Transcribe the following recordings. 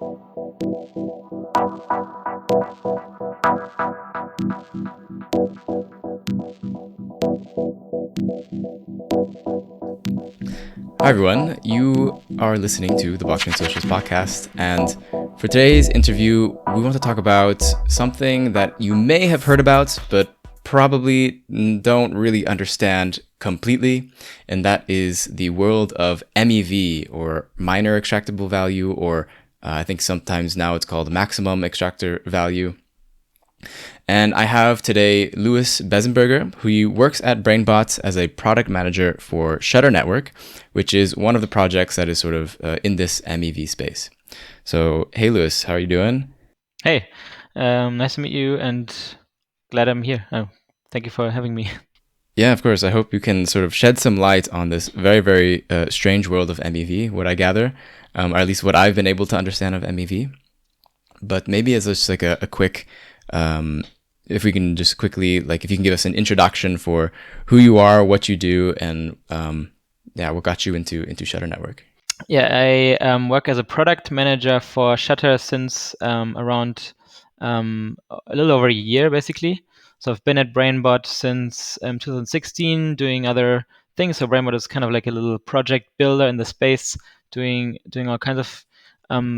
Hi everyone, you are listening to the Blockchain Socials podcast, and for today's interview, we want to talk about something that you may have heard about, but probably don't really understand completely, and that is the world of MEV, or minor extractable value, or I think sometimes now it's called maximum extractor value. And I have today Luis Bezzenberger, who works at BrainBots as a product manager for Shutter Network, which is one of the projects that is sort of in this MEV space. So, hey, Luis, how are you doing? Hey, nice to meet you, and glad I'm here. Thank you for having me. Yeah, of course. I hope you can sort of shed some light on this very, very strange world of MEV, what I gather, or at least what I've been able to understand of MEV. But maybe as just like a quick... if we can just quickly, like, if you can give us an introduction for who you are, what you do, and what got you into Shutter Network. Yeah, I work as a product manager for Shutter since around a little over a year, basically. So I've been at BrainBot since 2016, doing other things. So BrainBot is kind of like a little project builder in the space, doing all kinds of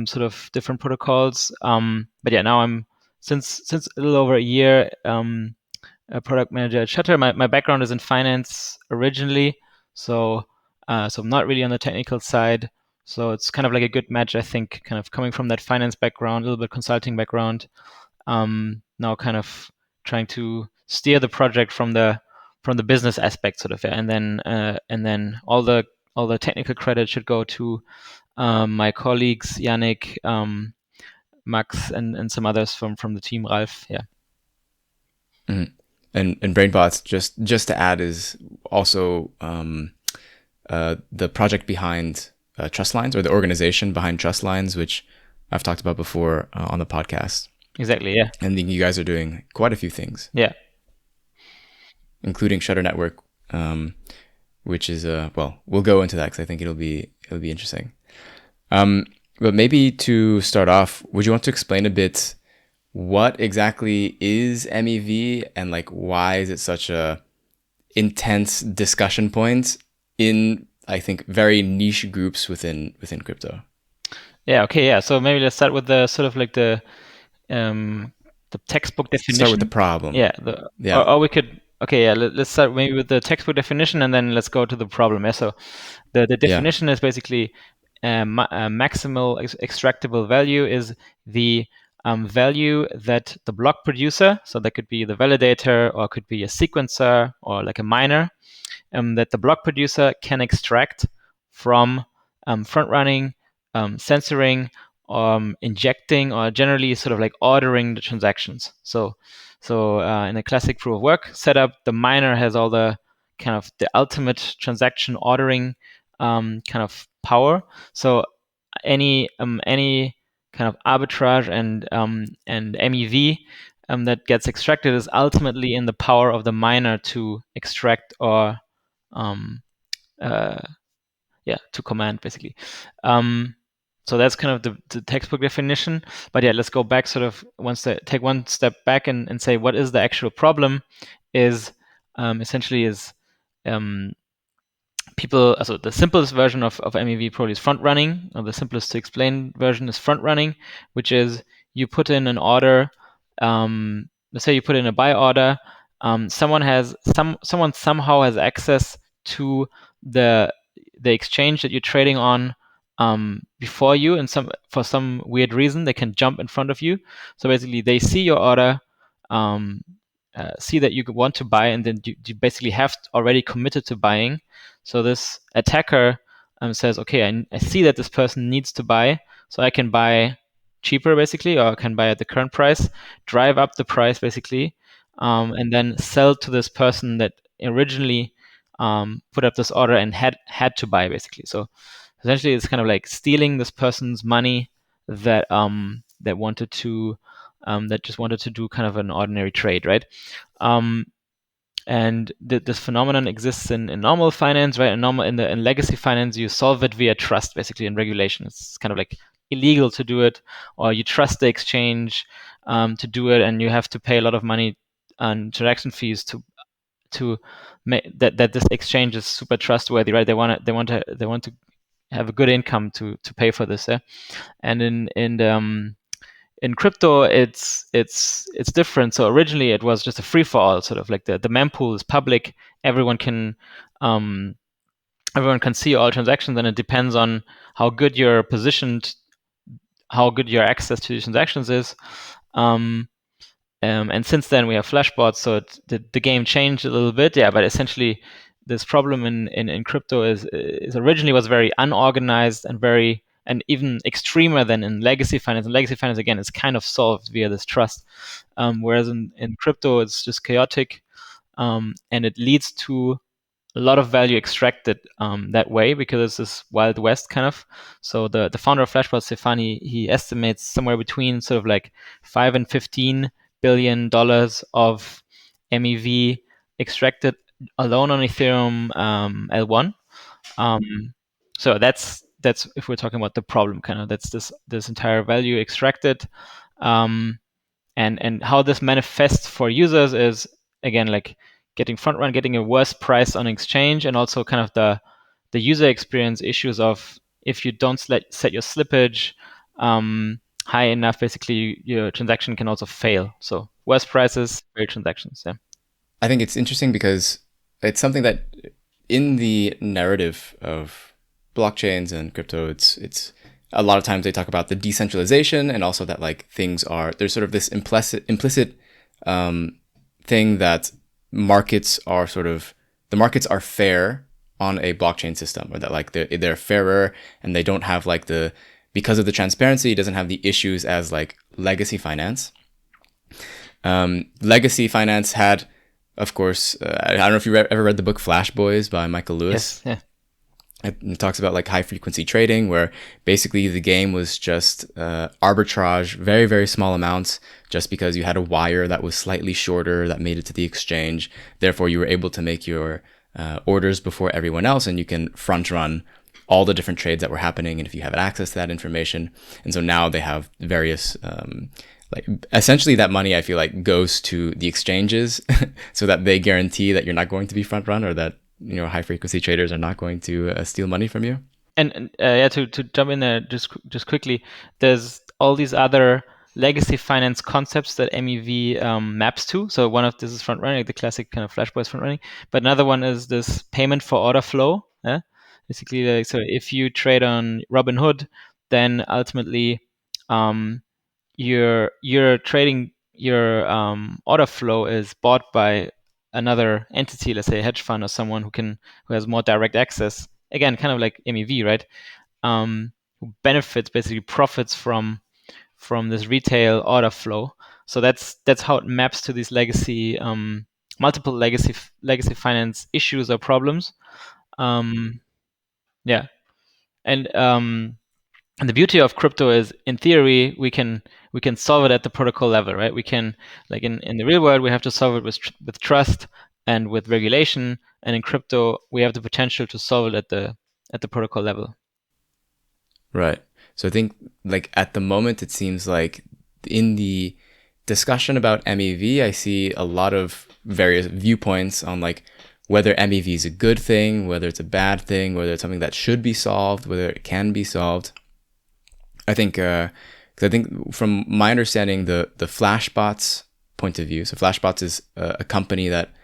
sort of different protocols. But yeah, now I'm since a little over a year a product manager at Shutter. My background is in finance originally, so I'm not really on the technical side. So it's kind of like a good match, I think, kind of coming from that finance background, a little bit consulting background. Now kind of trying to steer the project from the business aspect, sort of, yeah. And then all the technical credit should go to my colleagues, Yannick, Max, and some others from the team, Ralph. Yeah. Mm-hmm. And BrainBots, just to add, is also the project behind Trust Lines, or the organization behind Trust Lines, which I've talked about before on the podcast. Exactly, yeah. And you guys are doing quite a few things. Yeah. Including Shutter Network, which is we'll go into that because I think it'll be interesting. But maybe to start off, would you want to explain a bit what exactly is MEV, and like why is it such a intense discussion point in, I think, very niche groups within crypto? Yeah. Okay. Yeah. So maybe let's start with the sort of like the textbook definition. Start with the problem. Yeah. Or we could. Okay. Yeah. Let's start maybe with the textbook definition, and then let's go to the problem. Yeah. So the definition is basically maximal extractable value is the value that the block producer, so that could be the validator or could be a sequencer or like a miner, that the block producer can extract from front running, censoring, injecting, or generally sort of like ordering the transactions. So in a classic proof of work setup, the miner has all the kind of the ultimate transaction ordering kind of power. So any kind of arbitrage and MEV that gets extracted is ultimately in the power of the miner to extract or to command, basically. So that's kind of the textbook definition. But yeah, let's go back sort of take one step back and say what is the actual problem is essentially is people, so the simplest version of MEV probably is front running, or the simplest to explain version is front running, which is you put in an order. Let's say you put in a buy order. Someone somehow has access to the exchange that you're trading on before you, and for some weird reason they can jump in front of you. So basically, they see your order. See that you want to buy, and then you basically have already committed to buying. So this attacker says, okay, I see that this person needs to buy, so I can buy cheaper, basically, or I can buy at the current price, drive up the price, basically, and then sell to this person that originally put up this order and had to buy, basically. So essentially, it's kind of like stealing this person's money that just wanted to do kind of an ordinary trade, right? And this phenomenon exists in normal finance, right? In legacy finance, you solve it via trust, basically, in regulation. It's kind of like illegal to do it, or you trust the exchange to do it, and you have to pay a lot of money on transaction fees to make that this exchange is super trustworthy, right? They want to have a good income to pay for this. Yeah? And in crypto, it's different. So originally it was just a free for all, sort of like the mempool is public. Everyone can um, everyone can see all transactions, and it depends on how good you're positioned, how good your access to these transactions is. And since then we have flashbots, so the game changed a little bit, yeah. But essentially, this problem in crypto is originally was very unorganized and even extremer than in legacy finance. And legacy finance again is kind of solved via this trust, whereas in crypto it's just chaotic, and it leads to a lot of value extracted that way because it's this wild west kind of. So the founder of Flashbot, Stefani, he estimates somewhere between sort of like $5 and $15 billion of MEV extracted alone on Ethereum L1. So that's if we're talking about the problem, kind of that's this entire value extracted. And how this manifests for users is again like getting front run, getting a worse price on exchange, and also kind of the user experience issues of if you don't set your slippage high enough, basically your transaction can also fail. So worse prices, failed transactions. Yeah. I think it's interesting because it's something that in the narrative of blockchains and crypto, it's a lot of times they talk about the decentralization and also that like things are there's sort of this implicit thing that markets are the markets are fair on a blockchain system, or that like they're fairer and they don't have like because of the transparency, it doesn't have the issues as like legacy finance. Legacy finance had, of course, I don't know if you ever read the book Flash Boys by Michael Lewis. Yes. Yeah. It talks about like high frequency trading, where basically the game was just arbitrage, very, very small amounts, just because you had a wire that was slightly shorter that made it to the exchange. Therefore, you were able to make your orders before everyone else, and you can front run all the different trades that were happening. And if you have access to that information, and so now they have various like essentially that money I feel like goes to the exchanges so that they guarantee that you're not going to be front run, or that high frequency traders are not going to steal money from you. And yeah, to jump in there just quickly, there's all these other legacy finance concepts that MEV maps to. So one of this is front running, like the classic kind of Flash Boys front running. But another one is this payment for order flow. Yeah? Basically, so if you trade on Robinhood, then ultimately your trading your order flow is bought by another entity, let's say a hedge fund or someone who has more direct access. Again, kind of like MEV, right? Who benefits, basically profits from this retail order flow. So that's how it maps to these legacy multiple legacy finance issues or problems. Yeah, and the beauty of crypto is, in theory, we can solve it at the protocol level, right? We can, like in the real world, we have to solve it with trust and with regulation, and in crypto, we have the potential to solve it at the protocol level. Right. So I think like at the moment, it seems like in the discussion about MEV, I see a lot of various viewpoints on like whether MEV is a good thing, whether it's a bad thing, whether it's something that should be solved, whether it can be solved. I think, because I think from my understanding, the Flashbots point of view. So Flashbots is a company that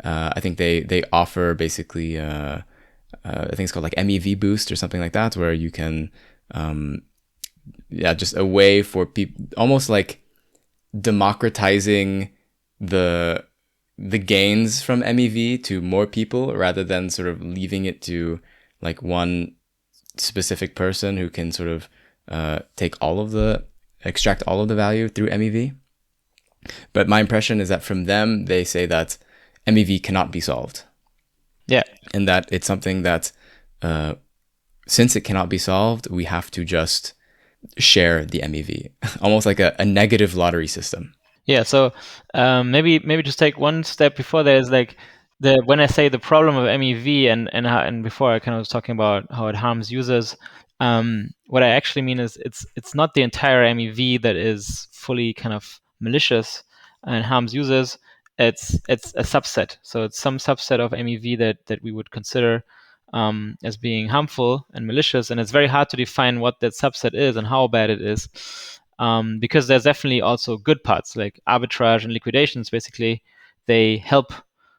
I think they offer basically. I think it's called like MEV Boost or something like that, where you can, just a way for people, almost like democratizing the gains from MEV to more people, rather than sort of leaving it to like one specific person who can sort of extract all of the value through MEV. But my impression is that from them, they say that MEV cannot be solved. Yeah. And that it's something that, since it cannot be solved, we have to just share the MEV, almost like a negative lottery system. Yeah. So maybe just take one step before there is like when I say the problem of MEV and before I kind of was talking about how it harms users. What I actually mean is it's not the entire MEV that is fully kind of malicious and harms users. It's a subset. So it's some subset of MEV that we would consider as being harmful and malicious, and it's very hard to define what that subset is and how bad it is, because there's definitely also good parts like arbitrage and liquidations. Basically, they help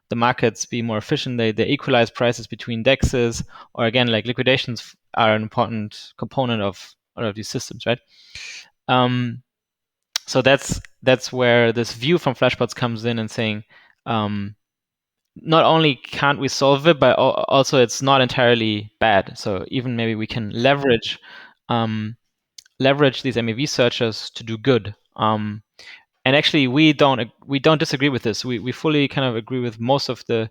the markets be more efficient. They equalize prices between dexes, or again, like liquidations are an important component of all of these systems, right? So that's where this view from Flashbots comes in and saying, not only can't we solve it, but also it's not entirely bad. So even maybe we can leverage these MEV searches to do good. And actually, we don't disagree with this. We fully kind of agree with most of the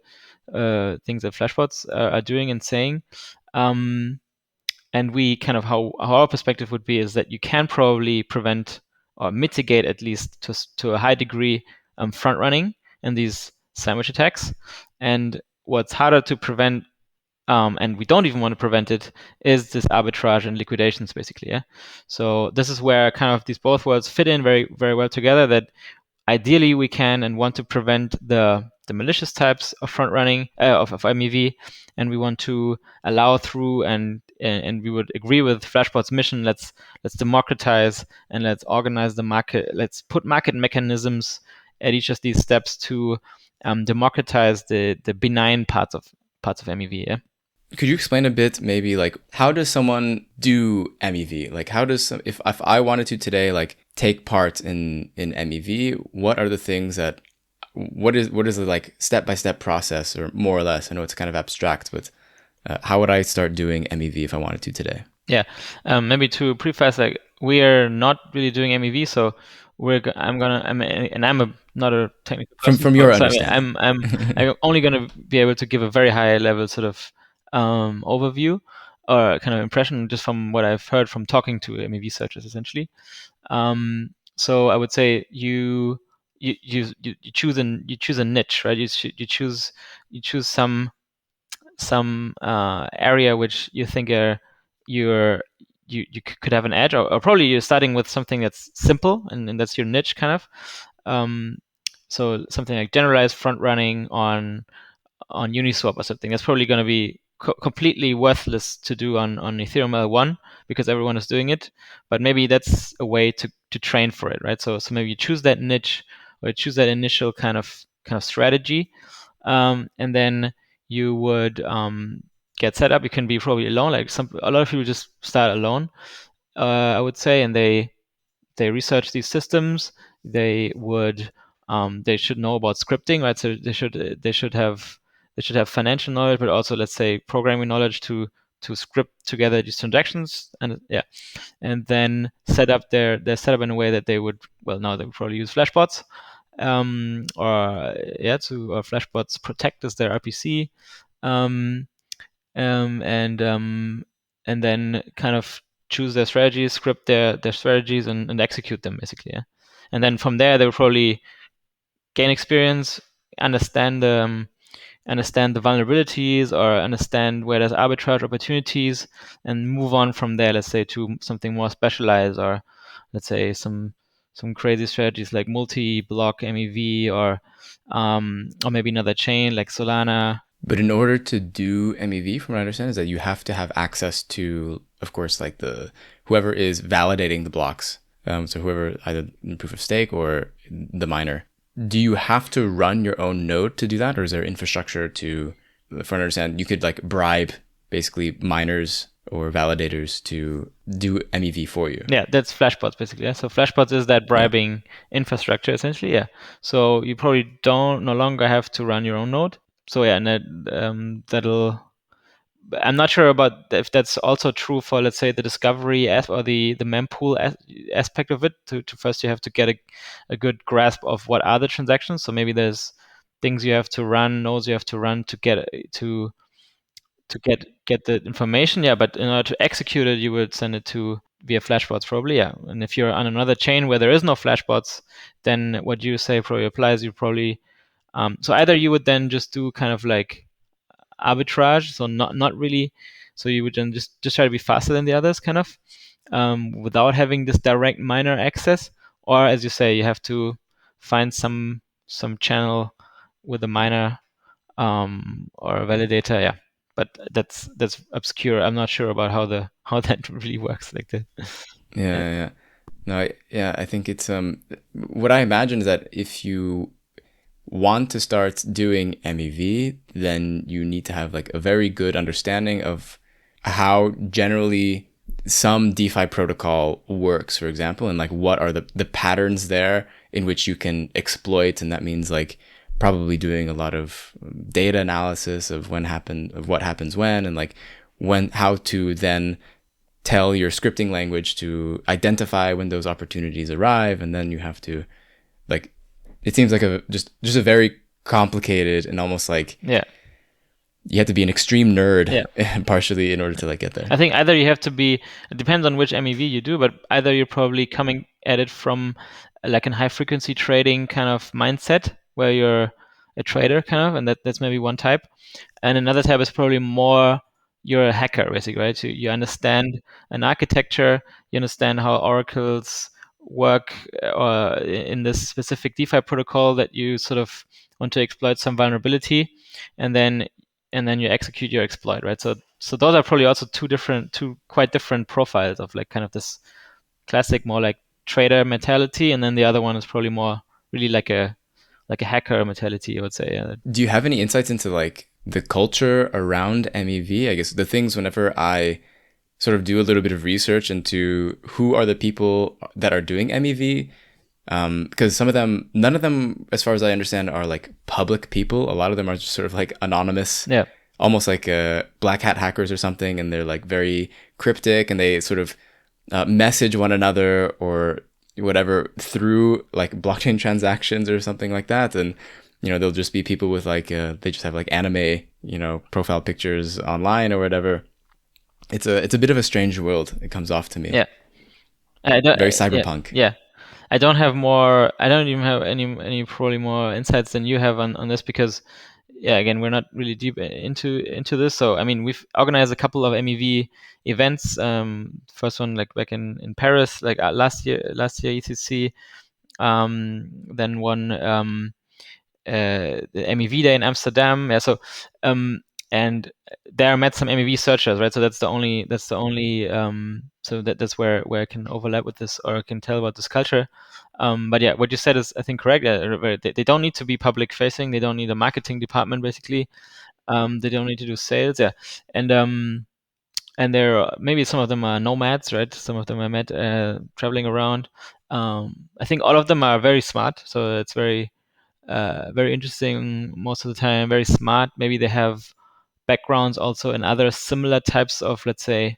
things that Flashbots are doing and saying. And we kind of how our perspective would be is that you can probably prevent or mitigate, at least to a high degree, front running in these sandwich attacks. And what's harder to prevent, and we don't even want to prevent it, is this arbitrage and liquidations, basically. Yeah. So this is where kind of these both worlds fit in very, very well together. That ideally we can and want to prevent the malicious types of front running of MEV, and we want to allow through and we would agree with Flashbot's mission. Let's democratize and let's organize the market. Let's put market mechanisms at each of these steps to democratize the benign parts of MEV. Yeah. Could you explain a bit, maybe, like, how does someone do MEV? Like, how does if I wanted to today, like, take part in MEV, what are the things that what is the like step-by-step process, or more or less? I know it's kind of abstract, but how would I start doing MEV if I wanted to today? Yeah, maybe to preface, like, we are not really doing MEV, so I'm not a technical person. From your so understanding, I'm only gonna be able to give a very high level sort of overview or kind of impression just from what I've heard from talking to MEV searchers, essentially. So I would say you choose a niche, right? You choose some area which you think you could have an edge, or probably you're starting with something that's simple, and that's your niche kind of. So something like generalized front running on Uniswap or something, that's probably going to be completely worthless to do on Ethereum L1 because everyone is doing it. But maybe that's a way to train for it, right? So maybe you choose that niche, or you choose that initial kind of strategy, and then you would get set up. You can be probably alone. Like a lot of people just start alone, I would say, and they research these systems. They would they should know about scripting, right? So they should have financial knowledge, but also, let's say, programming knowledge to script together these transactions, and yeah, and then set up their setup in a way that they would, well, now they would probably use Flashbots, or Flashbots protect as their RPC, um, and then kind of choose their strategies, script their strategies, and execute them, basically. Yeah. And then from there, they will probably gain experience, understand the vulnerabilities, or understand where there's arbitrage opportunities, and move on from there, let's say, to something more specialized, or let's say some crazy strategies like multi-block MEV, or maybe another chain like Solana. But in order to do MEV, from what I understand, is that you have to have access to, of course, like the whoever is validating the blocks. So whoever, either proof of stake or the miner. Do you have to run your own node to do that, or is there infrastructure to, from what I understand, you could like bribe basically miners or validators to do MEV for you? Yeah, that's Flashbots, basically. Yeah. So Flashbots is that bribing infrastructure, essentially. Yeah. So you probably no longer have to run your own node. So yeah, and that'll. I'm not sure about if that's also true for, let's say, the discovery or the mempool aspect of it. To first, you have to get a good grasp of what are the transactions. So maybe there's things you have to run, nodes you have to run to get the information. Yeah, but in order to execute it, you would send it to via Flashbots, probably. Yeah, and if you're on another chain where there is no Flashbots, then what you say probably applies. You probably so either you would then just do kind of like arbitrage, so not really So you would then just try to be faster than the others, kind of, without having this direct miner access. Or as you say, you have to find some channel with a miner or a validator. Yeah, but that's obscure. I'm not sure about how that really works like that. Yeah, Yeah. yeah. No, yeah, I think it's what I imagine is that if you want to start doing MEV, then you need to have like a very good understanding of how generally some DeFi protocol works, for example, and like what are the patterns there in which you can exploit. And that means like probably doing a lot of data analysis of what happens when, and like how to then tell your scripting language to identify when those opportunities arrive. And then you have to like, it seems like just a very complicated and almost like Yeah. you have to be an extreme nerd Yeah. partially in order to like get there. I think either you have to be, it depends on which MEV you do, but either you're probably coming at it from like a high frequency trading kind of mindset where you're a trader kind of, and that's maybe one type. And another type is probably more you're a hacker basically, right? So you understand an architecture, you understand how oracles work in this specific DeFi protocol that you sort of want to exploit some vulnerability, and then you execute your exploit, right? So those are probably also two quite different profiles of like kind of this classic more like trader mentality, and then the other one is probably more really like a hacker mentality, I would say. Yeah. Do you have any insights into like the culture around MEV? I guess the things whenever I sort of do a little bit of research into who are the people that are doing MEV, because some of them, none of them, as far as I understand, are like public people. A lot of them are just sort of like anonymous, Yeah. almost like black hat hackers or something, and they're like very cryptic, and they sort of message one another or whatever through like blockchain transactions or something like that. And they'll just be people with like they just have like anime profile pictures online or whatever. It's a bit of a strange world. It comes off to me. Yeah. I don't, Very yeah. cyberpunk. Yeah. I don't have more. I don't even have any probably more insights than you have on this because, yeah, again, we're not really deep into this. So I mean, we've organized a couple of MEV events. First one like back in Paris, like last year ETC. Then one the MEV day in Amsterdam. Yeah, so and there I met some MEV searchers, right? So that's the only so that's where I can overlap with this or I can tell about this culture. But yeah, what you said is I think correct. They don't need to be public facing. They don't need a marketing department basically. They don't need to do sales. Yeah, and there maybe some of them are nomads, right? Some of them I met traveling around. I think all of them are very smart. So it's very interesting most of the time, very smart. Maybe they have backgrounds also in other similar types of, let's say,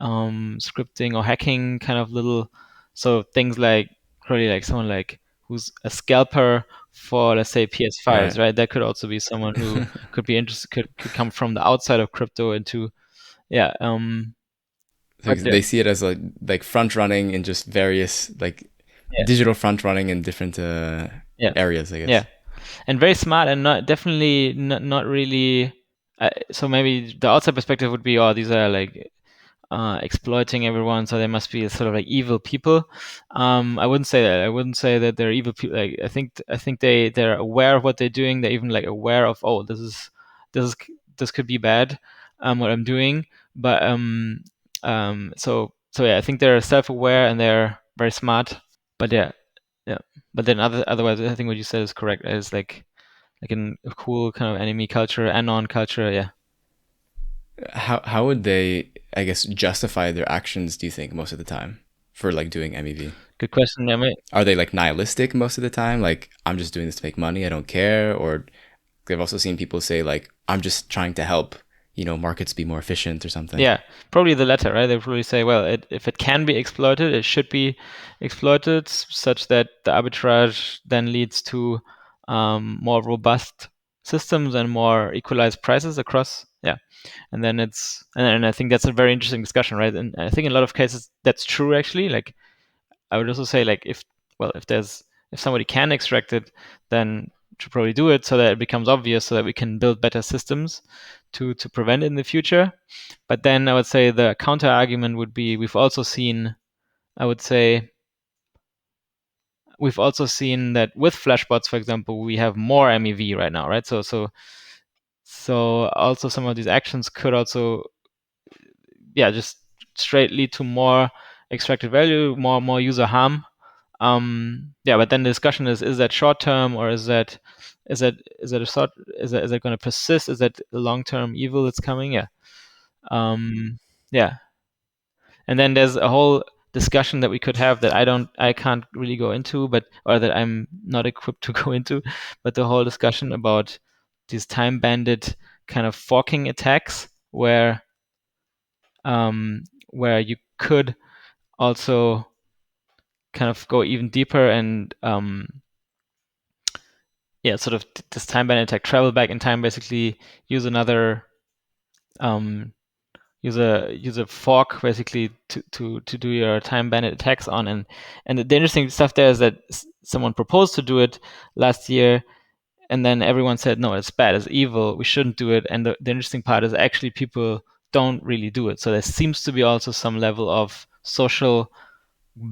scripting or hacking kind of little, so things like probably like someone like who's a scalper for, let's say, PS5s, right? That could also be someone who could be interested, could come from the outside of crypto into, yeah. Like they see it as like front running in just various like digital front running in different areas, I guess. Yeah, and very smart and definitely not really. So maybe the outside perspective would be, oh, these are like exploiting everyone, so they must be sort of like evil people. I wouldn't say that. I wouldn't say that they're evil people. Like I think they're aware of what they're doing. They're even like aware of, oh, this could be bad, what I'm doing. But so yeah, I think they're self-aware and they're very smart. But yeah, yeah. But then otherwise, I think what you said is correct. It's like a cool kind of enemy culture, anon culture. Yeah. How would they, I guess, justify their actions, do you think, most of the time for like doing MEV? Good question. Are they like nihilistic most of the time? Like, I'm just doing this to make money, I don't care? Or they've also seen people say like, I'm just trying to help, markets be more efficient or something. Yeah, probably the latter, right? They probably say, well, if it can be exploited, it should be exploited such that the arbitrage then leads to more robust systems and more equalized prices across. Yeah, and then and I think that's a very interesting discussion, right? And I think in a lot of cases that's true actually. Like I would also say, like if somebody can extract it, then should probably do it so that it becomes obvious, so that we can build better systems to prevent it in the future. But then I would say the counter argument would be we've also seen that with flashbots, for example, we have more MEV right now, right? So also some of these actions could also, just straight lead to more extracted value, more user harm. But then the discussion is that short term, or is that going to persist? Is that the long term evil that's coming? Um, yeah. And then there's a whole discussion that we could have that I can't really go into, or that I'm not equipped to go into, but the whole discussion about these time banded kind of forking attacks where you could also kind of go even deeper and sort of this time banded attack, travel back in time, basically use another use a fork basically to do your time banded attacks on. And the interesting stuff there is that someone proposed to do it last year, and then everyone said no, it's bad, it's evil, we shouldn't do it. And the interesting part is actually people don't really do it. So there seems to be also some level of social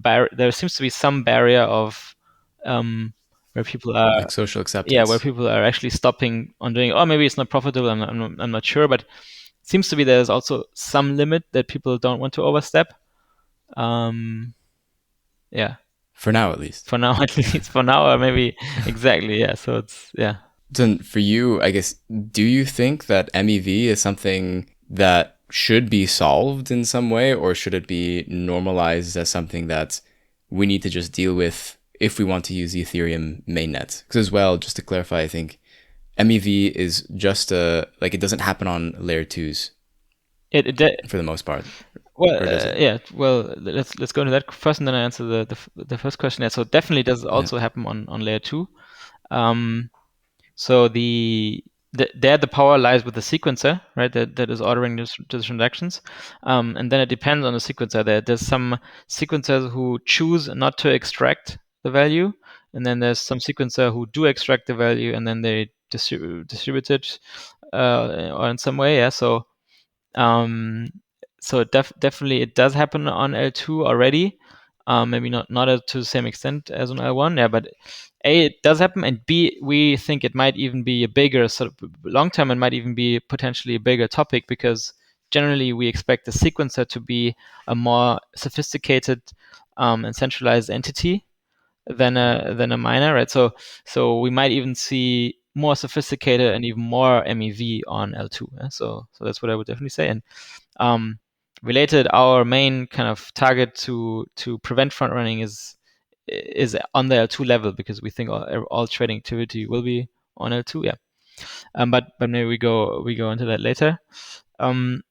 there seems to be some barrier of where people are Like social where acceptance. people are actually stopping on doing it. Or maybe it's not profitable, I'm not sure, but seems to be there's also some limit that people don't want to overstep. Yeah. For now, at least. For now, at least. For now, or maybe exactly. Yeah. So it's Then for you, I guess, do you think that MEV is something that should be solved in some way, or should it be normalized as something that we need to just deal with if we want to use the Ethereum mainnet? Because as well, just to clarify, I think MEV is just it doesn't happen on layer twos for the most part. Well, Or does it? Well, let's go into that first, and then I answer the first question. Yeah, so definitely does also happen on layer two. So there the power lies with the sequencer, right? That is ordering these transactions, and then it depends on the sequencer. There's some sequencers who choose not to extract the value, and then there's some sequencer who do extract the value, and then they distribute it or in some way. Yeah. Um, so definitely it does happen on L2 already. Maybe not to the same extent as on L1. Yeah, but A, it does happen, and B, we think it might even be a bigger sort of long term. It might even be potentially a bigger topic, because generally we expect the sequencer to be a more sophisticated and centralized entity than a miner, right? So we might even see more sophisticated and even more MEV on L2. Yeah? So that's what I would definitely say. And related, our main kind of target to prevent front running is on the L2 level, because we think all trading activity will be on L2. Yeah. But maybe we go into that later. And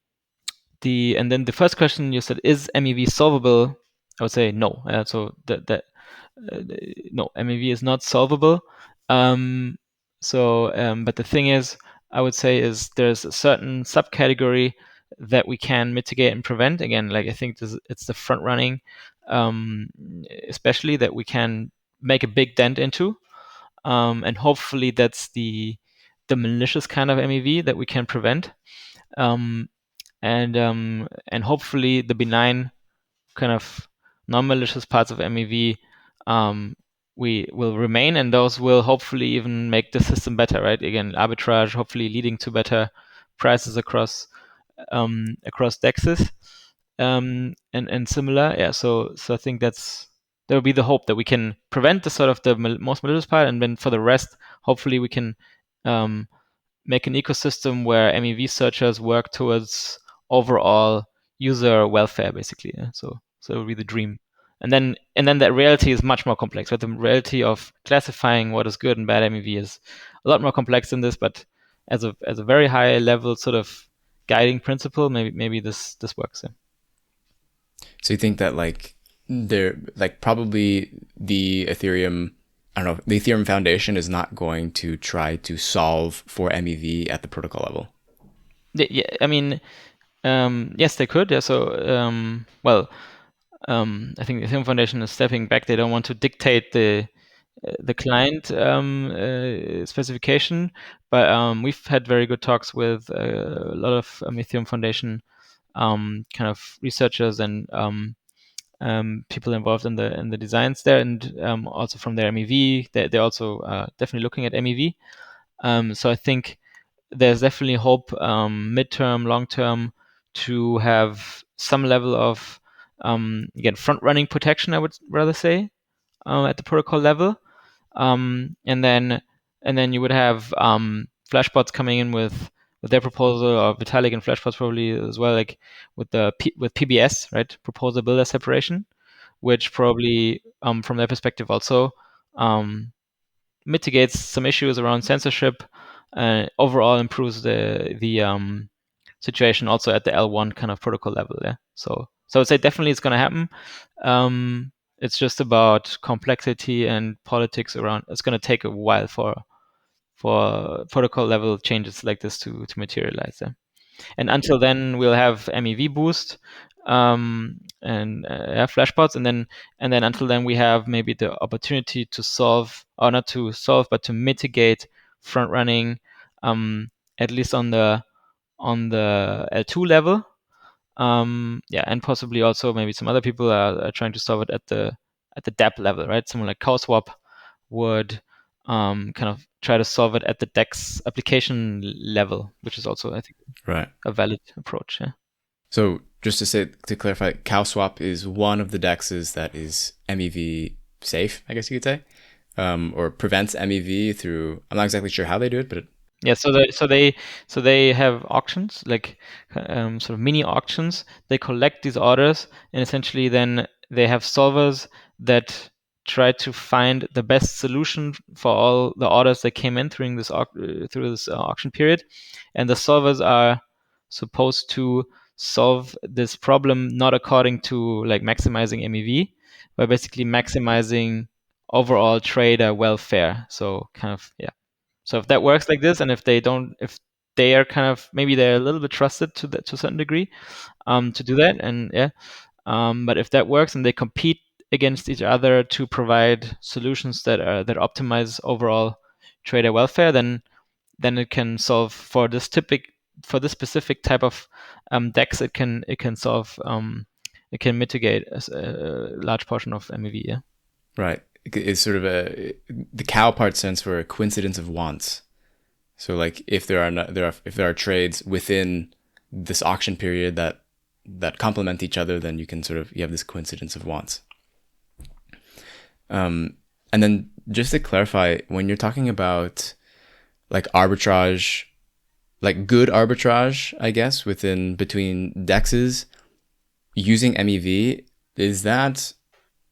then the first question you said, is MEV solvable? I would say no. So no, MEV is not solvable. But the thing is, I would say, is there's a certain subcategory that we can mitigate and prevent. Again, like I think it's the front running, especially, that we can make a big dent into, and hopefully that's the malicious kind of MEV that we can prevent, and hopefully the benign kind of non-malicious parts of MEV we will remain, and those will hopefully even make the system better, right? Again, arbitrage hopefully leading to better prices across dexes, and similar. Yeah, so I think that will be the hope, that we can prevent the sort of the most malicious part, and then for the rest, hopefully we can make an ecosystem where MEV searchers work towards overall user welfare, basically. Yeah? So it would be the dream. And then that reality is much more complex. But the reality of classifying what is good and bad MEV is a lot more complex than this. But as a very high level sort of guiding principle, maybe this works. Yeah. So you think that probably the Ethereum, I don't know, the Ethereum Foundation is not going to try to solve for MEV at the protocol level? Yeah, I mean, yes, they could. Yeah. So I think the Ethereum Foundation is stepping back. They don't want to dictate the the client specification, but we've had very good talks with a lot of Ethereum Foundation kind of researchers and people involved in the designs there, and also from their MEV. They're also definitely looking at MEV. So I think there's definitely hope midterm, long term, to have some level of again front running protection. I would rather say at the protocol level, and then you would have Flashbots coming in with their proposal, or Vitalik and Flashbots probably as well, like with with PBS, right? Proposer builder separation, which probably from their perspective also um, mitigates some issues around censorship, overall improves the situation also at the L1 kind of protocol level. Yeah. So I'd say definitely it's going to happen. It's just about complexity and politics around. It's going to take a while for protocol level changes like this to materialize. Yeah. And until then, we'll have MEV boost and flashbots, and then until then, we have maybe the opportunity to solve, or not to solve, but to mitigate front running, at least on the L2 level. Yeah, and possibly also maybe some other people are trying to solve it at the DApp level, right? Someone like CowSwap would kind of try to solve it at the DEX application level, which is also, I think, Right. a valid approach. Yeah. So just to clarify, CowSwap is one of the dexes that is MEV safe, I guess you could say, or prevents MEV through. I'm not exactly sure how they do it, but Yeah, so they have auctions, like sort of mini auctions. They collect these orders, and essentially then they have solvers that try to find the best solution for all the orders that came in through this auction period, and the solvers are supposed to solve this problem not according to like maximizing MEV, but basically maximizing overall trader welfare. So kind of, yeah. So if that works like this, and if they are kind of, maybe they're a little bit trusted to a certain degree, to do that, and yeah, but if that works and they compete against each other to provide solutions that optimize overall trader welfare, then it can solve for this specific type of DEX. It can solve it can mitigate a large portion of MEV. Yeah. right, it's sort of the cow part stands for a coincidence of wants. So like if there are trades within this auction period that complement each other, then you have this coincidence of wants. And then just to clarify, when you're talking about like arbitrage, like good arbitrage, I guess, between dexes using MEV, is that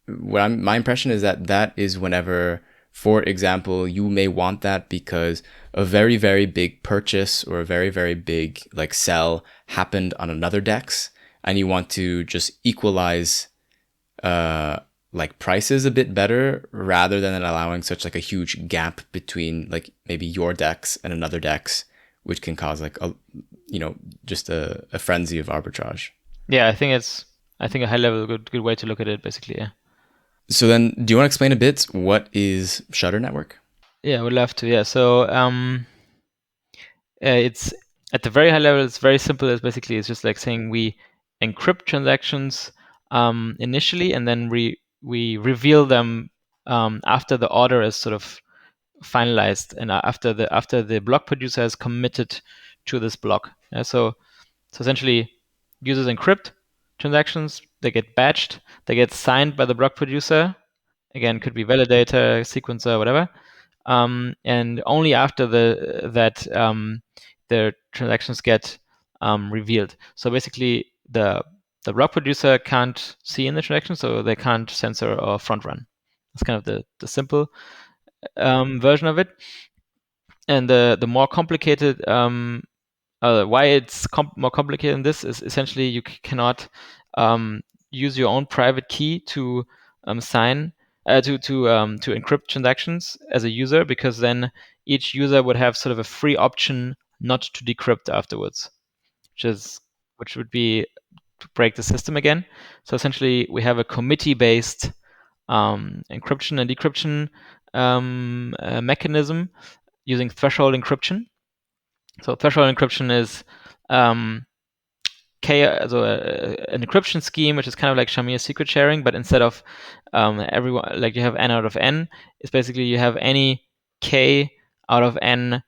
my impression is that is whenever, for example, you may want that because a very, very big purchase or a very, very big like sell happened on another DEX, and you want to just equalize like prices a bit better rather than allowing such like a huge gap between like maybe your DEX and another DEX, which can cause like just a frenzy of arbitrage. Yeah, I think a high level good way to look at it, basically. Yeah. So then, do you want to explain a bit what is Shutter Network? Yeah, I would love to. Yeah. So it's at the very high level, it's very simple. It's just like saying we encrypt transactions initially, and then we reveal them after the order is sort of finalized, and after the block producer has committed to this block. Yeah, so essentially, users encrypt transactions. They get batched. They get signed by the block producer. Again, could be validator, sequencer, whatever. And only after the transactions get revealed. So basically, the block producer can't see in the transaction, so they can't censor or front run. That's kind of the simple version of it. And the more complicated why it's more complicated than this is essentially you cannot use your own private key to sign to encrypt transactions as a user, because then each user would have sort of a free option not to decrypt afterwards, which would be to break the system again. So essentially, we have a committee-based encryption and decryption mechanism using threshold encryption. So threshold encryption is an encryption scheme, which is kind of like Shamir secret sharing, but instead of everyone, like you have n out of n, it's basically you have any k out of n,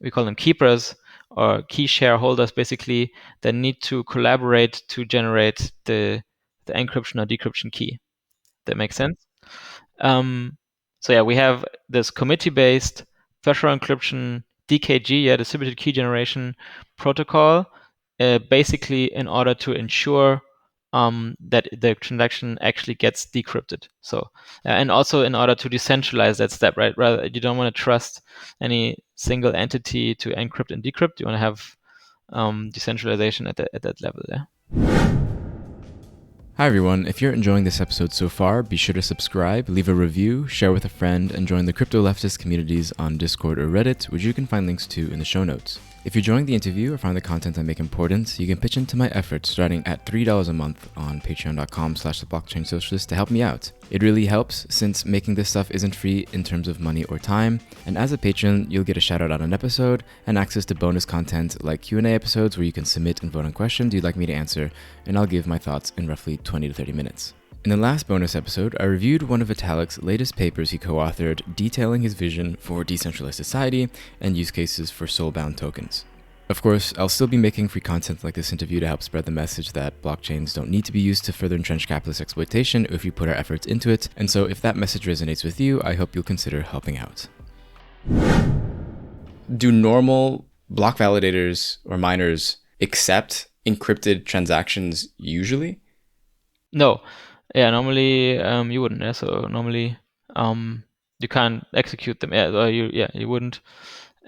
we call them keepers or key shareholders, basically, that need to collaborate to generate the encryption or decryption key. That makes sense? So yeah, we have this committee-based threshold encryption DKG, distributed key generation protocol, basically in order to ensure that the transaction actually gets decrypted. So, and also in order to decentralize that step, right? Rather, you don't want to trust any single entity to encrypt and decrypt. You want to have decentralization at that level. Yeah. Hi everyone, if you're enjoying this episode so far, be sure to subscribe, leave a review, share with a friend, and join the crypto leftist communities on Discord or Reddit, which you can find links to in the show notes. If you're enjoying the interview or find the content I make important, you can pitch into my efforts starting at $3 a month on patreon.com/theblockchainsocialist to help me out. It really helps since making this stuff isn't free in terms of money or time, and as a patron, you'll get a shout out on an episode and access to bonus content like Q&A episodes where you can submit and vote on questions you'd like me to answer, and I'll give my thoughts in roughly 20 to 30 minutes. In the last bonus episode, I reviewed one of Vitalik's latest papers he co-authored detailing his vision for decentralized society and use cases for soul-bound tokens. Of course, I'll still be making free content like this interview to help spread the message that blockchains don't need to be used to further entrench capitalist exploitation if we put our efforts into it, and so if that message resonates with you, I hope you'll consider helping out. Do normal block validators or miners accept encrypted transactions usually? No. Yeah, normally you wouldn't. Yeah, so normally you can't execute them. Yeah, or you wouldn't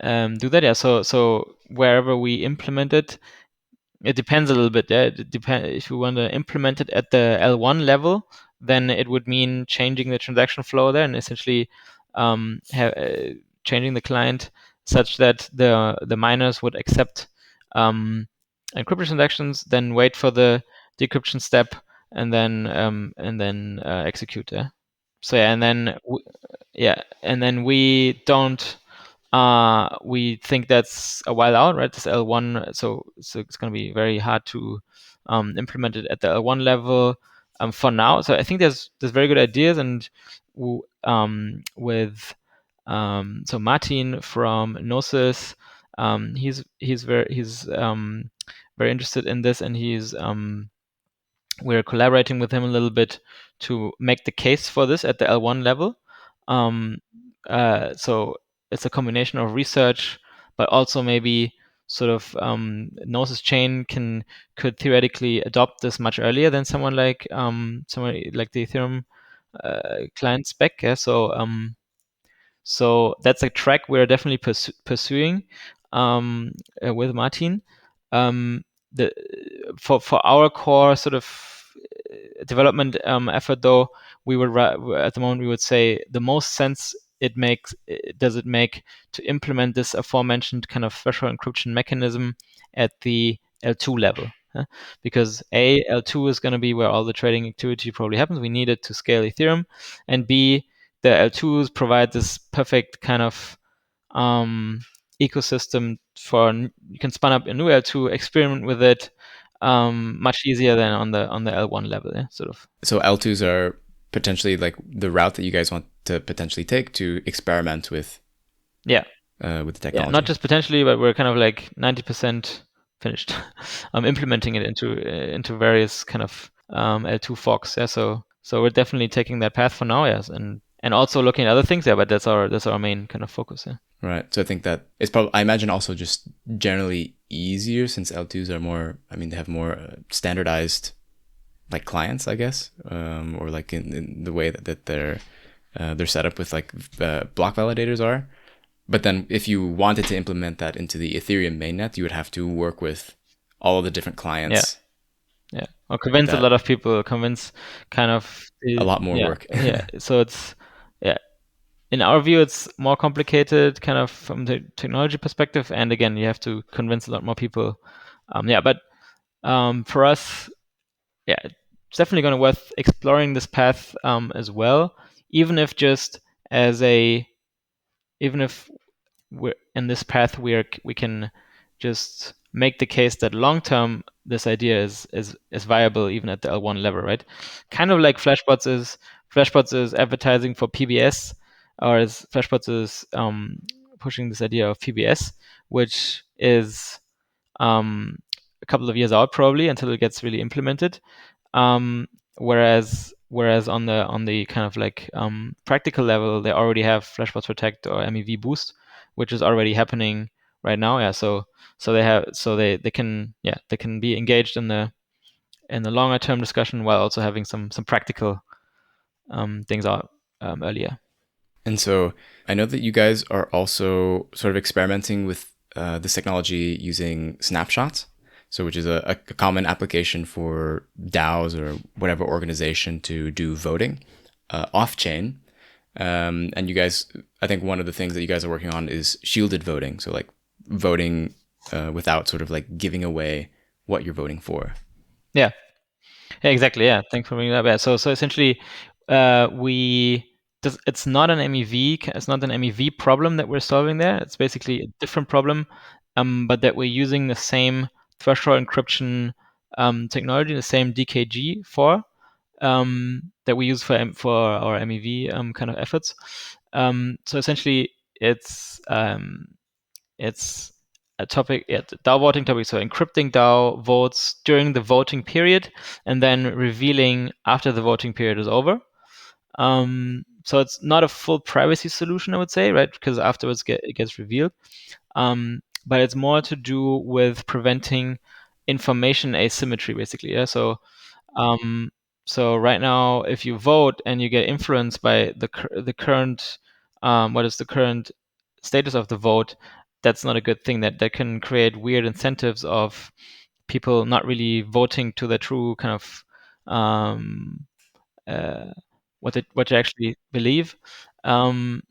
do that. Yeah, so wherever we implement it, it depends a little bit. Yeah, it depend if you want to implement it at the L1 level, then it would mean changing the transaction flow there and essentially changing the client such that the miners would accept encrypted transactions, then wait for the decryption step, and then execute. Yeah. So yeah, and then we don't. We think that's a while out, right? This L1, so it's going to be very hard to implement it at the L1 level for now. So I think there's very good ideas, and with so Martin from Gnosis, he's very interested in this, and we're collaborating with him a little bit to make the case for this at the L1 level. So it's a combination of research, but also maybe sort of Gnosis chain could theoretically adopt this much earlier than someone like the Ethereum client spec. Yeah? So that's a track we're definitely pursuing with Martin. The for our core sort of development effort, though, we would at the moment we would say the most sense it make to implement this aforementioned kind of threshold encryption mechanism at the L2 level. Because L2 is going to be where all the trading activity probably happens. We need it to scale Ethereum, and B, the L2s provide this perfect kind of ecosystem for you can spin up a new L2, experiment with it much easier than on the L1 level, yeah, sort of. So L2s are potentially like the route that you guys want to potentially take to experiment with. Yeah. With the technology. Yeah, not just potentially, but we're kind of like 90% finished. Implementing it into various kind of L2 forks. Yeah, so we're definitely taking that path for now, yes, and also looking at other things. Yeah, but that's our main kind of focus. Yeah. Right. So I think that it's probably, I imagine, also just generally easier since L2s are more, I mean, they have more standardized like clients, I guess, or like in the way that they're set up with like block validators are. But then if you wanted to implement that into the Ethereum mainnet, you would have to work with all of the different clients. Yeah. Or convince a lot of people, convince kind of a lot more work. Yeah. So it's, yeah. In our view, it's more complicated kind of from the technology perspective. And again, you have to convince a lot more people. But for us, it's definitely going to worth exploring this path as well, even if just as a, even if we're in this path, we can just make the case that long term this idea is viable even at the L1 level, right? Kind of like Flashbots is advertising for PBS, or as Flashbots is pushing this idea of PBS, which is a couple of years out probably until it gets really implemented. Whereas on the kind of like practical level, they already have Flashbots Protect or MEV Boost, which is already happening right now. Yeah, they can be engaged in the longer term discussion while also having some practical things out earlier. And so I know that you guys are also sort of experimenting with this technology using snapshots. So, which is a common application for DAOs or whatever organization to do voting off chain. And you guys, I think one of the things that you guys are working on is shielded voting. So, like voting without sort of like giving away what you're voting for. Yeah. Yeah, exactly. Yeah, thanks for bringing that back. So essentially, it's not an MEV. It's not an MEV problem that we're solving there. It's basically a different problem, but that we're using the same threshold encryption technology, the same DKG for that we use for our MEV kind of efforts. So essentially, it's a topic, DAO voting topic. So encrypting DAO votes during the voting period and then revealing after the voting period is over. So it's not a full privacy solution, I would say, right? Because afterwards it gets revealed. But it's more to do with preventing information asymmetry, basically. Yeah. So right now, if you vote and you get influenced by the current, what is the current status of the vote, that's not a good thing. That can create weird incentives of people not really voting to the true kind of uh, what they actually believe. Um,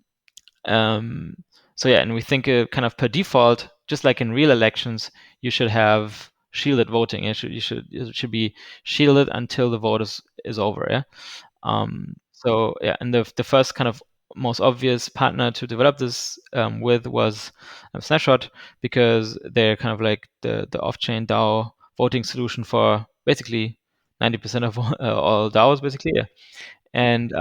um, so yeah, and we think kind of per default, just like in real elections, you should have shielded voting. It should be shielded until the vote is over. Yeah. So yeah, and the first kind of most obvious partner to develop this with was Snapshot, because they're kind of like the off-chain DAO voting solution for basically 90% of all DAOs, basically. Yeah. And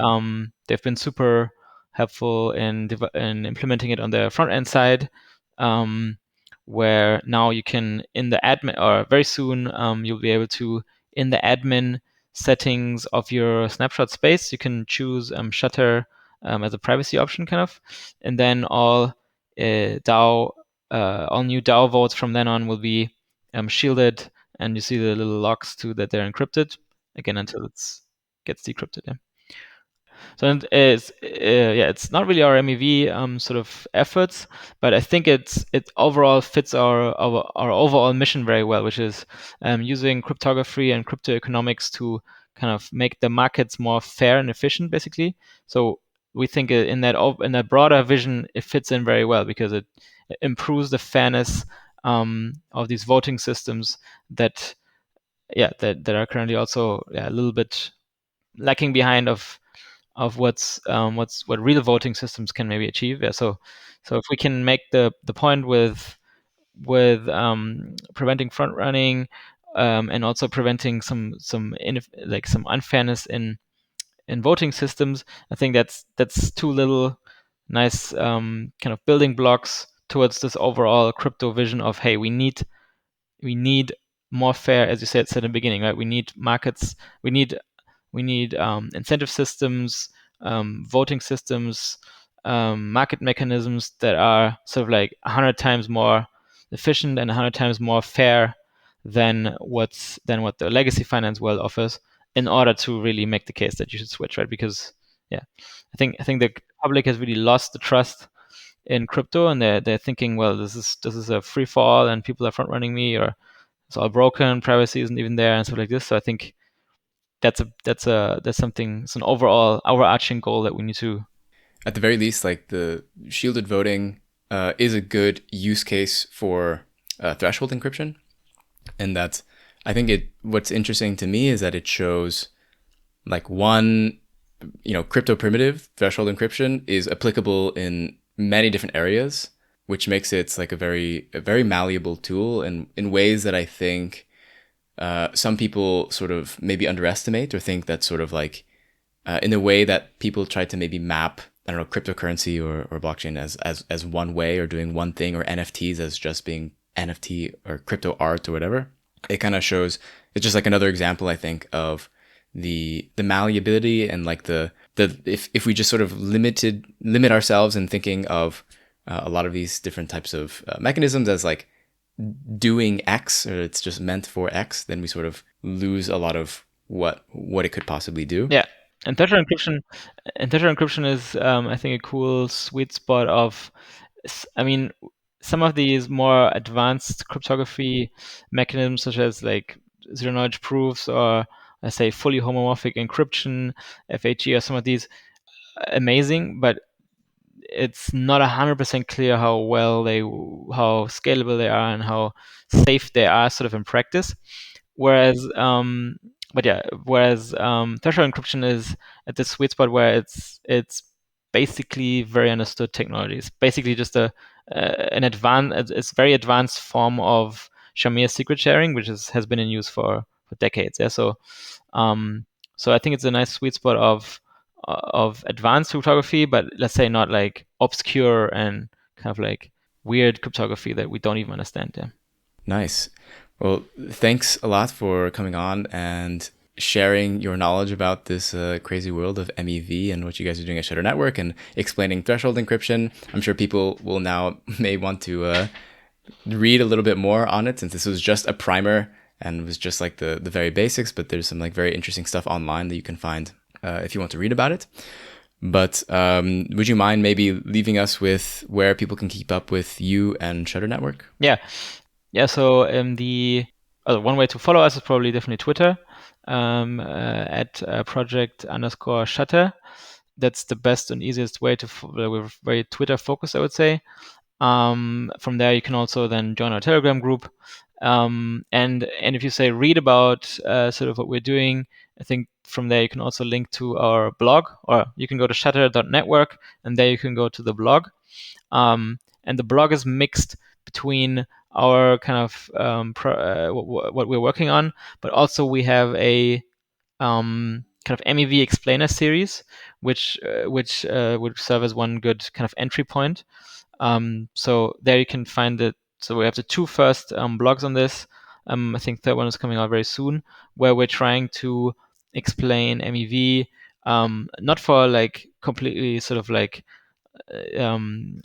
they've been super helpful in implementing it on the front end side, um, where now you can, in the admin, or very soon you'll be able to, in the admin settings of your snapshot space, you can choose shutter as a privacy option, kind of, and then DAO all new DAO votes from then on will be shielded, and you see the little locks too that they're encrypted again until it's gets decrypted. Yeah. So it's not really our MEV sort of efforts, but I think it overall fits our overall mission very well, which is using cryptography and crypto economics to kind of make the markets more fair and efficient, basically. So we think in that broader vision, it fits in very well because it improves the fairness of these voting systems that are currently also a little bit lacking behind of what real voting systems can maybe achieve. Yeah. So if we can make the point with preventing front running, and also preventing some unfairness in voting systems, I think that's two little nice kind of building blocks towards this overall crypto vision of, hey, we need more fair, as you said in the beginning, right? We need markets. We need incentive systems, voting systems, market mechanisms that are sort of like 100 times more efficient and 100 times more fair than what the legacy finance world offers, in order to really make the case that you should switch, right? Because yeah, I think the public has really lost the trust in crypto, and they're thinking, well, this is a free fall and people are front running me, or it's all broken, privacy isn't even there, and stuff like this. So I think that's something. It's an overall overarching goal that we need to. At the very least, like the shielded voting is a good use case for threshold encryption, and that I think what's interesting to me is that it shows like one crypto primitive threshold encryption is applicable in many different areas, which makes it like a very malleable tool in ways that I think some people sort of maybe underestimate or think that sort of like in a way that people try to maybe map, I don't know, cryptocurrency or blockchain as one way or doing one thing, or NFTs as just being NFT or crypto art or whatever. It kind of shows, it's just like another example, I think, of the malleability and like the if we just sort of limit ourselves in thinking of a lot of these different types of mechanisms as like doing X, or it's just meant for X, then we sort of lose a lot of what it could possibly do. Yeah, and Tetra encryption is, I think, a cool sweet spot of, I mean, some of these more advanced cryptography mechanisms, such as like zero knowledge proofs or, let's say, fully homomorphic encryption, FHE, or some of these, amazing, but it's not 100% clear how scalable they are and how safe they are sort of in practice. Whereas threshold encryption is at the sweet spot where it's basically very understood technology. It's basically just it's very advanced form of Shamir secret sharing, which has been in use for decades. Yeah, so I think it's a nice sweet spot of advanced cryptography, but let's say not like obscure and kind of like weird cryptography that we don't even understand. Yeah. Nice. Well, thanks a lot for coming on and sharing your knowledge about this crazy world of MEV and what you guys are doing at Shutter Network and explaining threshold encryption. I'm sure people will now may want to read a little bit more on it, since this was just a primer and was just like the very basics, but there's some like very interesting stuff online that you can find if you want to read about it. But would you mind maybe leaving us with where people can keep up with you and Shutter Network? Yeah. So one way to follow us is probably definitely Twitter, at project_shutter. That's the best and easiest way we're very Twitter focused, I would say. From there, you can also then join our Telegram group. And if you say read about sort of what we're doing, I think from there you can also link to our blog, or you can go to shutter.network, and there you can go to the blog. And the blog is mixed between our kind of what we're working on, but also we have a kind of MEV explainer series, which would serve as one good kind of entry point. So there you can find it. So we have the two first blogs on this. I think third one is coming out very soon, where we're trying to explain MEV, not for like completely sort of like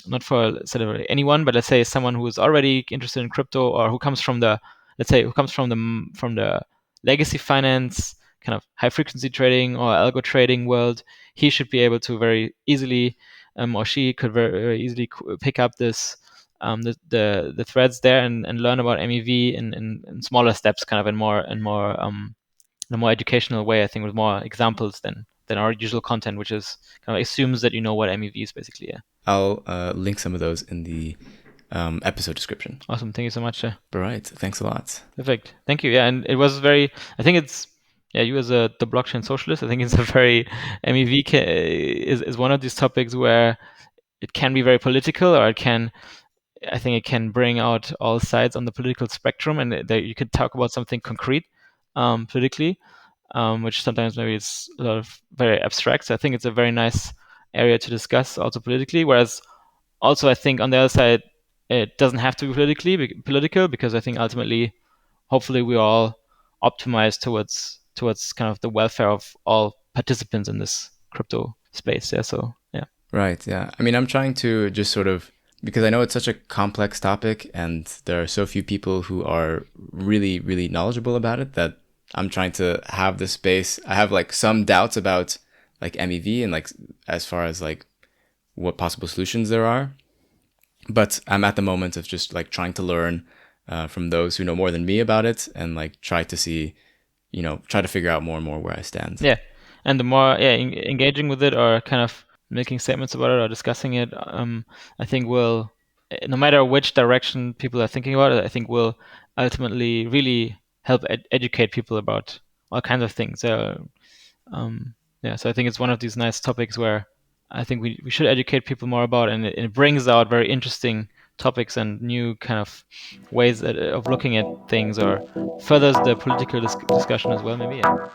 not for sort of anyone, but let's say someone who is already interested in crypto, or who comes from the, let's say, who comes from the legacy finance kind of high frequency trading or algo trading world. He should be able to very easily, or she could very easily pick up this the threads there and learn about MEV in smaller steps, kind of in a more educational way, I think, with more examples than our usual content, which is kind of assumes that you know what MEV is basically. Yeah. I'll link some of those in the episode description. Awesome. Thank you so much. All right. Thanks a lot. Perfect. Thank you. Yeah, and it was very. I think it's. Yeah, you as the blockchain socialist, I think it's a very MEV is one of these topics where it can be very political, or I think it can bring out all sides on the political spectrum, and that you could talk about something concrete politically, which sometimes maybe is a lot of very abstract. So I think it's a very nice area to discuss also politically. Whereas also I think on the other side, it doesn't have to be political, because I think ultimately, hopefully, we all optimize towards kind of the welfare of all participants in this crypto space. Yeah. So yeah. Right. Yeah. I mean, I'm trying to just sort of, because I know it's such a complex topic and there are so few people who are really, really knowledgeable about it, that I'm trying to have the space. I have like some doubts about like MEV and like as far as like what possible solutions there are. But I'm at the moment of just like trying to learn from those who know more than me about it, and like try to see, try to figure out more and more where I stand. Yeah, and the more engaging with it, or kind of making statements about it, or discussing it, I think will, no matter which direction people are thinking about it, I think will ultimately really help educate people about all kinds of things. Yeah, so I think it's one of these nice topics where I think we should educate people more about, and it brings out very interesting topics and new kind of ways of looking at things, or furthers the political discussion as well, maybe. Yeah.